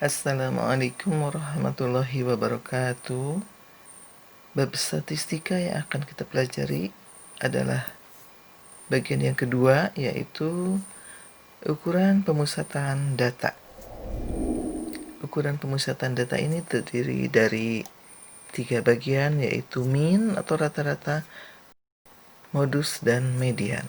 Assalamualaikum warahmatullahi wabarakatuh. Bab statistika yang akan kita pelajari adalah bagian yang kedua, yaitu ukuran pemusatan data. Ukuran pemusatan data ini terdiri dari 3 bagian, yaitu mean atau rata-rata, modus, dan median.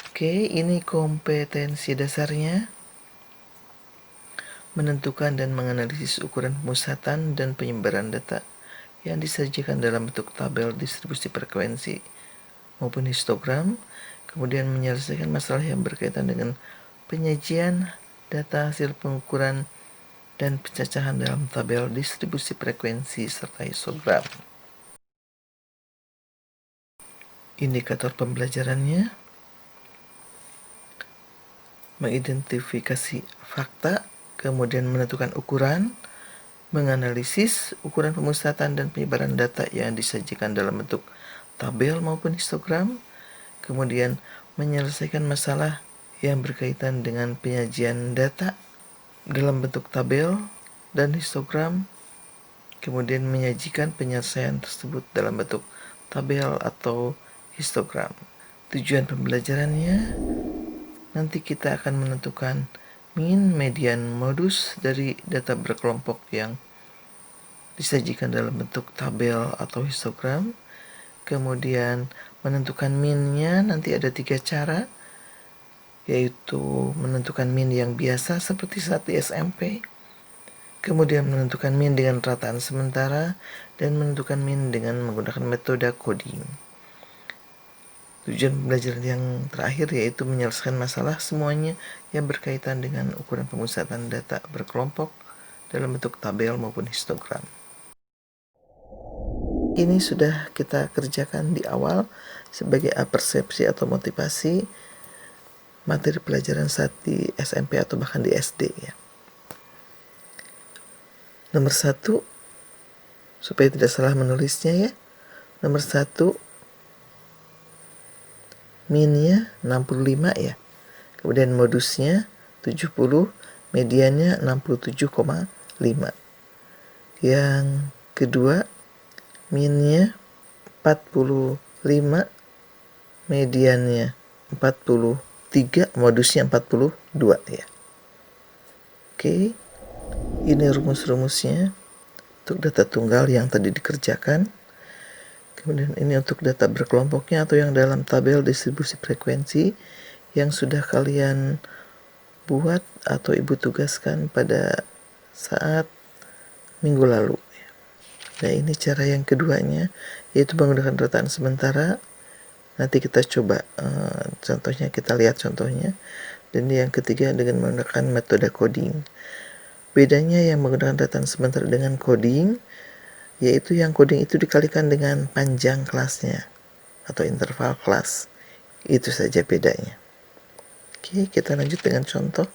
Oke, ini kompetensi dasarnya: menentukan dan menganalisis ukuran pemusatan dan penyebaran data yang disajikan dalam bentuk tabel distribusi frekuensi maupun histogram, kemudian menyelesaikan masalah yang berkaitan dengan penyajian data hasil pengukuran dan pencacahan dalam tabel distribusi frekuensi serta histogram. Indikator pembelajarannya: mengidentifikasi fakta, kemudian menentukan ukuran, menganalisis ukuran pemusatan dan penyebaran data yang disajikan dalam bentuk tabel maupun histogram, kemudian menyelesaikan masalah yang berkaitan dengan penyajian data dalam bentuk tabel dan histogram, kemudian menyajikan penyelesaian tersebut dalam bentuk tabel atau histogram. Tujuan pembelajarannya, nanti kita akan menentukan mean, median, modus dari data berkelompok yang disajikan dalam bentuk tabel atau histogram. Kemudian menentukan mean-nya nanti ada 3 cara, yaitu menentukan mean yang biasa seperti saat di SMP, kemudian menentukan mean dengan rataan sementara, dan menentukan mean dengan menggunakan metode coding. Tujuan pembelajaran yang terakhir yaitu menyelesaikan masalah semuanya yang berkaitan dengan ukuran pemusatan data berkelompok dalam bentuk tabel maupun histogram. Ini sudah kita kerjakan di awal sebagai persepsi atau motivasi materi pelajaran saat di SMP atau bahkan di SD ya. Nomor 1, supaya tidak salah menulisnya ya. Nomor 1, mean-nya 65 ya. Kemudian modusnya 70, mediannya 67,5. Yang kedua, mean-nya 45, mediannya 43, modusnya 42 ya. Oke, ini rumus-rumusnya untuk data tunggal yang tadi dikerjakan. Kemudian ini untuk data berkelompoknya atau yang dalam tabel distribusi frekuensi yang sudah kalian buat atau ibu tugaskan pada saat minggu lalu. Nah, ini cara yang keduanya, yaitu menggunakan rataan sementara. Nanti kita coba contohnya, kita lihat contohnya. Dan yang ketiga dengan menggunakan metode coding. Bedanya yang menggunakan rataan sementara dengan coding, yaitu yang coding itu dikalikan dengan panjang kelasnya atau interval kelas. Itu saja bedanya. Oke, kita lanjut dengan contoh.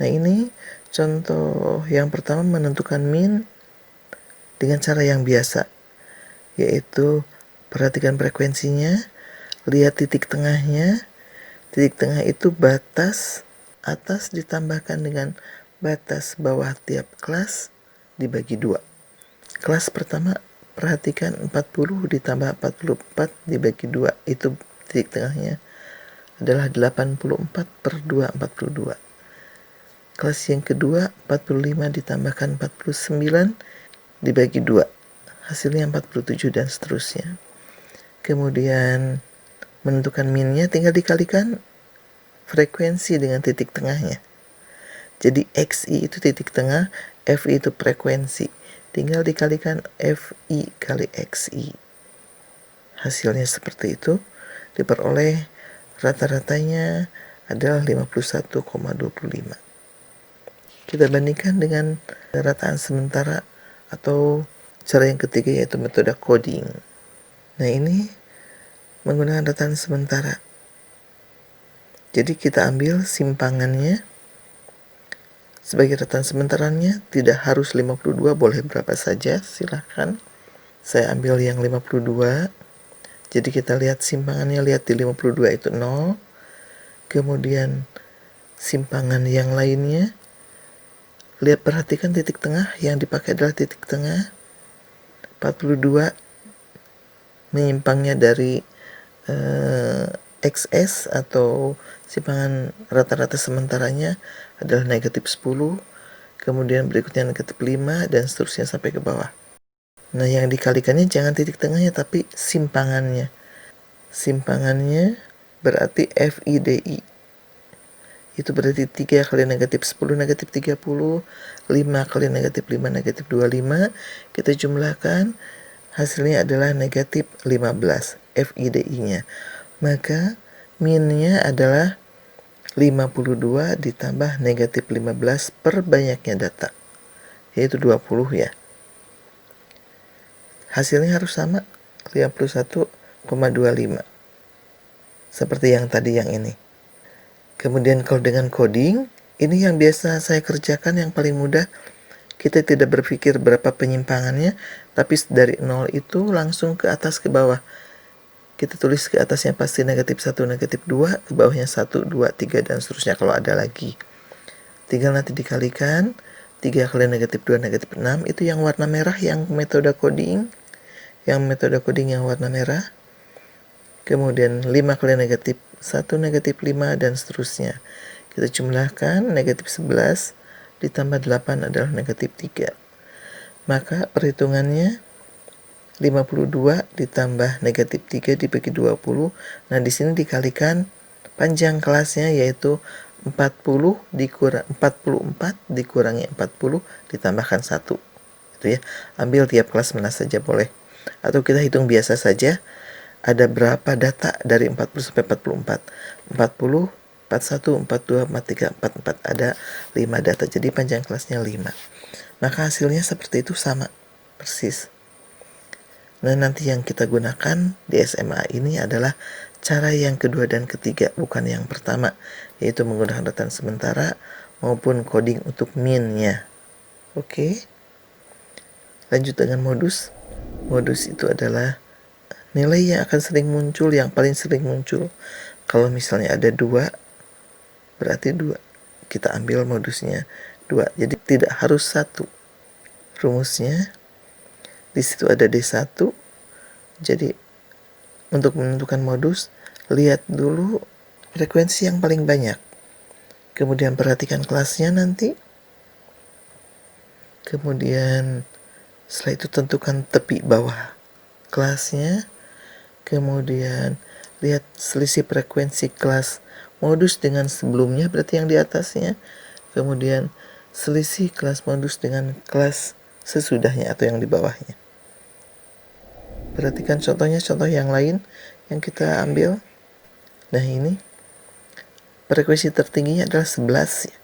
Nah, ini contoh yang pertama, menentukan mean dengan cara yang biasa, yaitu perhatikan frekuensinya, lihat titik tengahnya. Titik tengah itu batas atas ditambahkan dengan batas bawah tiap kelas dibagi 2. Kelas pertama, perhatikan 40 ditambah 44 dibagi 2, itu titik tengahnya adalah 84/2, 42. Kelas yang kedua, 45 ditambahkan 49 dibagi 2, hasilnya 47, dan seterusnya. Kemudian menentukan mean-nya tinggal dikalikan frekuensi dengan titik tengahnya. Jadi XI itu titik tengah, FI itu frekuensi. Tinggal dikalikan FI kali XI. Hasilnya seperti itu. Diperoleh rata-ratanya adalah 51,25. Kita bandingkan dengan rataan sementara atau cara yang ketiga, yaitu metode coding. Nah, ini menggunakan rataan sementara. Jadi kita ambil simpangannya sebagai rataan sementaranya, tidak harus 52, boleh berapa saja, silahkan. Saya ambil yang 52. Jadi kita lihat simpangannya, lihat di 52 itu 0. Kemudian simpangan yang lainnya Lihat, perhatikan titik tengah, yang dipakai adalah titik tengah. 42 menyimpangnya dari XS atau simpangan rata-rata sementaranya adalah negatif 10, kemudian berikutnya negatif 5, dan seterusnya sampai ke bawah. Nah, yang dikalikannya jangan titik tengahnya, tapi simpangannya. Simpangannya berarti FIDI. Itu berarti 3 kali negatif 10 negatif 30, 5 kali negatif 5 negatif 25. Kita jumlahkan, hasilnya adalah negatif 15 FIDI-nya. Maka minnya adalah 52 ditambah negatif 15 per banyaknya data, yaitu 20 ya. Hasilnya harus sama, 51,25. Seperti yang tadi yang ini. Kemudian kalau dengan coding, ini yang biasa saya kerjakan yang paling mudah. Kita tidak berpikir berapa penyimpangannya, tapi dari 0 itu langsung ke atas ke bawah. Kita tulis ke atasnya pasti negatif 1, negatif 2, ke bawahnya 1, 2, 3, dan seterusnya kalau ada lagi. Tinggal nanti dikalikan, 3 kali negatif 2, negatif 6, itu yang warna merah yang metode coding. Yang metode coding yang warna merah. Kemudian 5 kali negatif 1, negatif 5, dan seterusnya. Kita jumlahkan, negatif 11 ditambah 8 adalah negatif 3. Maka perhitungannya 52 ditambah negatif 3 dibagi 20. Nah, di sini dikalikan panjang kelasnya, yaitu 44 dikurangi 40 ditambahkan 1. Itu ya. Ambil tiap kelas mana saja boleh. Atau kita hitung biasa saja. Ada berapa data dari 40 sampai 44? 40, 41, 42, 43, 44. Ada 5 data. Jadi panjang kelasnya 5. Maka hasilnya seperti itu, sama persis. Nah, nanti yang kita gunakan di SMA ini adalah cara yang kedua dan ketiga, bukan yang pertama, yaitu menggunakan data sementara maupun coding untuk min-nya. Oke. Lanjut dengan modus. Modus itu adalah nilai yang akan sering muncul, yang paling sering muncul. Kalau misalnya ada 2, berarti 2. Kita ambil modusnya 2. Jadi tidak harus 1. Rumusnya di situ ada D1. Jadi untuk menentukan modus, lihat dulu frekuensi yang paling banyak. Kemudian perhatikan kelasnya nanti. Kemudian setelah itu tentukan tepi bawah kelasnya. Kemudian lihat selisih frekuensi kelas modus dengan sebelumnya, berarti yang di atasnya. Kemudian selisih kelas modus dengan kelas sesudahnya atau yang di bawahnya. Perhatikan contohnya, contoh yang lain yang kita ambil. Nah, ini frekuensi tertingginya adalah 11 ya.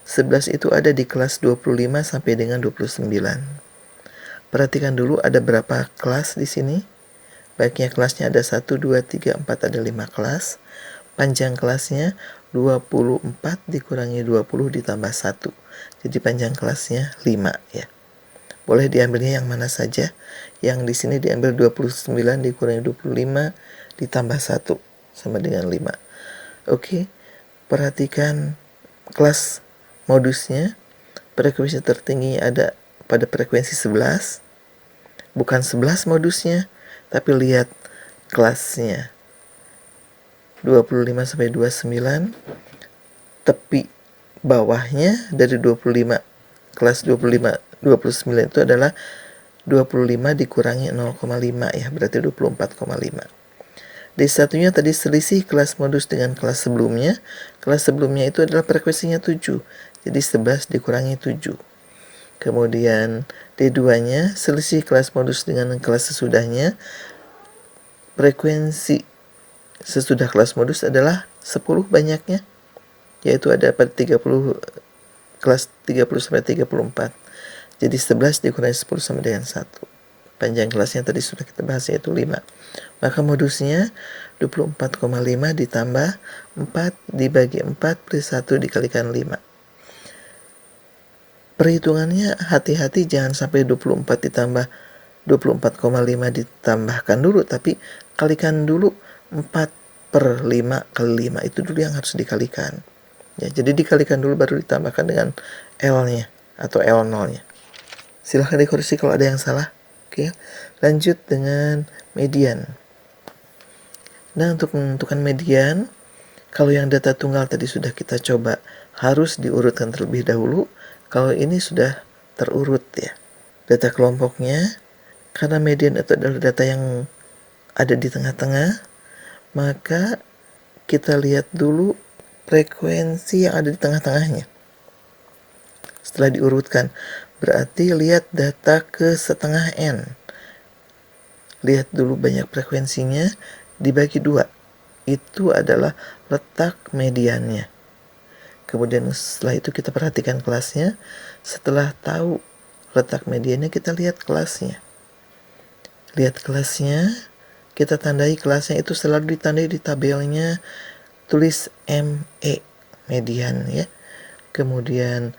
11 itu ada di kelas 25 sampai dengan 29. Perhatikan dulu ada berapa kelas di sini. Baiknya kelasnya ada 1, 2, 3, 4, ada 5 kelas. Panjang kelasnya 24 dikurangi 20 ditambah 1. Jadi panjang kelasnya 5 ya. Boleh diambilnya yang mana saja. Yang di sini diambil 29 dikurangi 25 ditambah 1 sama dengan 5. Oke. Perhatikan kelas modusnya. Frekuensi tertinggi ada pada frekuensi 11. Bukan 11 modusnya, tapi lihat kelasnya. 25 sampai 29. Tepi bawahnya dari 25, kelas 29 itu adalah 25 dikurangi 0,5 ya, berarti 24,5. D1-nya tadi selisih kelas modus dengan kelas sebelumnya. Kelas sebelumnya itu adalah frekuensinya 7. Jadi 11 dikurangi 7. Kemudian D2-nya selisih kelas modus dengan kelas sesudahnya. Frekuensi sesudah kelas modus adalah 10 banyaknya, yaitu ada pada 30, kelas 30 sampai 34. Jadi 11 dikurangi 10 sama dengan 1. Panjang kelasnya tadi sudah kita bahas, yaitu 5. Maka modusnya 24,5 ditambah 4 dibagi 4 plus 1 dikalikan 5. Perhitungannya hati-hati, jangan sampai 24 ditambah 24,5 ditambahkan dulu, tapi kalikan dulu 4 per 5 kali 5. Itu dulu yang harus dikalikan. Ya, jadi dikalikan dulu baru ditambahkan dengan L-nya atau L0-nya. Silahkan dikoreksi kalau ada yang salah. Oke, lanjut dengan median. Nah, untuk menentukan median, kalau yang data tunggal tadi sudah kita coba harus diurutkan terlebih dahulu. Kalau ini sudah terurut ya. Data kelompoknya, karena median itu adalah data yang ada di tengah-tengah, maka kita lihat dulu frekuensi yang ada di tengah-tengahnya. Setelah diurutkan, berarti lihat data ke setengah N. Lihat dulu banyak frekuensinya, dibagi 2. Itu adalah letak mediannya. Kemudian setelah itu kita perhatikan kelasnya. Setelah tahu letak mediannya, kita lihat kelasnya. Lihat kelasnya, kita tandai kelasnya itu selalu ditandai di tabelnya, tulis ME, median ya. Kemudian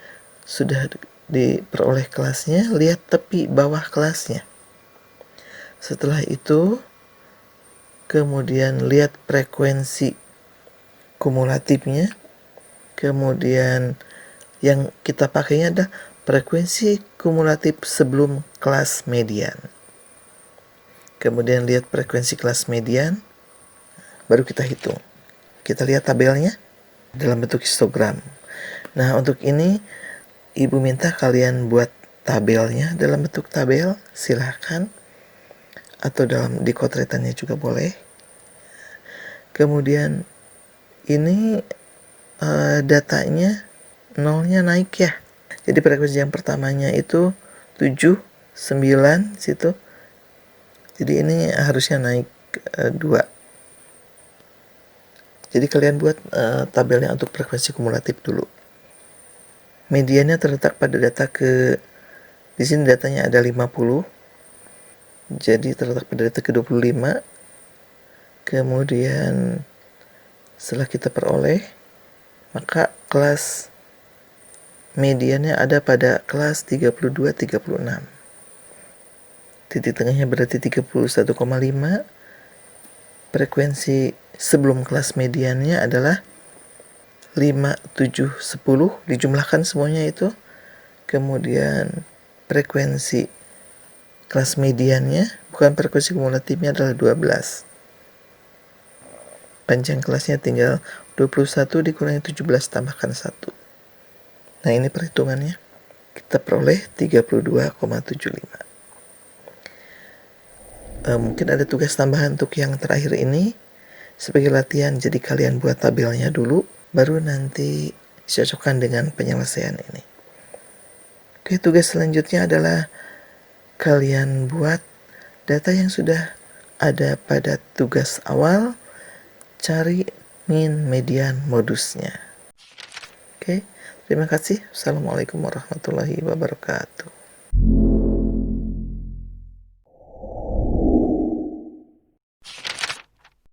sudah diperoleh kelasnya, lihat tepi bawah kelasnya. Setelah itu, kemudian lihat frekuensi kumulatifnya. Kemudian yang kita pakainya adalah frekuensi kumulatif sebelum kelas median. Kemudian lihat frekuensi kelas median, baru kita hitung. Kita lihat tabelnya dalam bentuk histogram. Nah, untuk ini Ibu minta kalian buat tabelnya dalam bentuk tabel, silahkan. Atau di kotretannya juga boleh. Kemudian ini datanya nolnya naik ya. Jadi frekuensi yang pertamanya itu 7, 9 situ. Jadi ini harusnya naik 2. Jadi kalian buat tabelnya untuk frekuensi kumulatif dulu. Mediannya terletak pada data di sini datanya ada 50. Jadi terletak pada data ke-25. Kemudian setelah kita peroleh, maka kelas mediannya ada pada kelas 32-36. Titik tengahnya berarti 31,5. Frekuensi sebelum kelas mediannya adalah 5, 7, 10. Dijumlahkan semuanya itu. Kemudian frekuensi kelas mediannya, bukan frekuensi kumulatifnya, adalah 12. Panjang kelasnya tinggal 21 dikurangi 17 tambahkan 1. Nah, ini perhitungannya. Kita peroleh 32,75. Mungkin ada tugas tambahan untuk yang terakhir ini sebagai latihan. Jadi kalian buat tabelnya dulu, baru nanti cocokkan dengan penyelesaian ini. Oke, tugas selanjutnya adalah kalian buat data yang sudah ada pada tugas awal, cari min, median, modusnya. Oke, terima kasih. Assalamualaikum warahmatullahi wabarakatuh.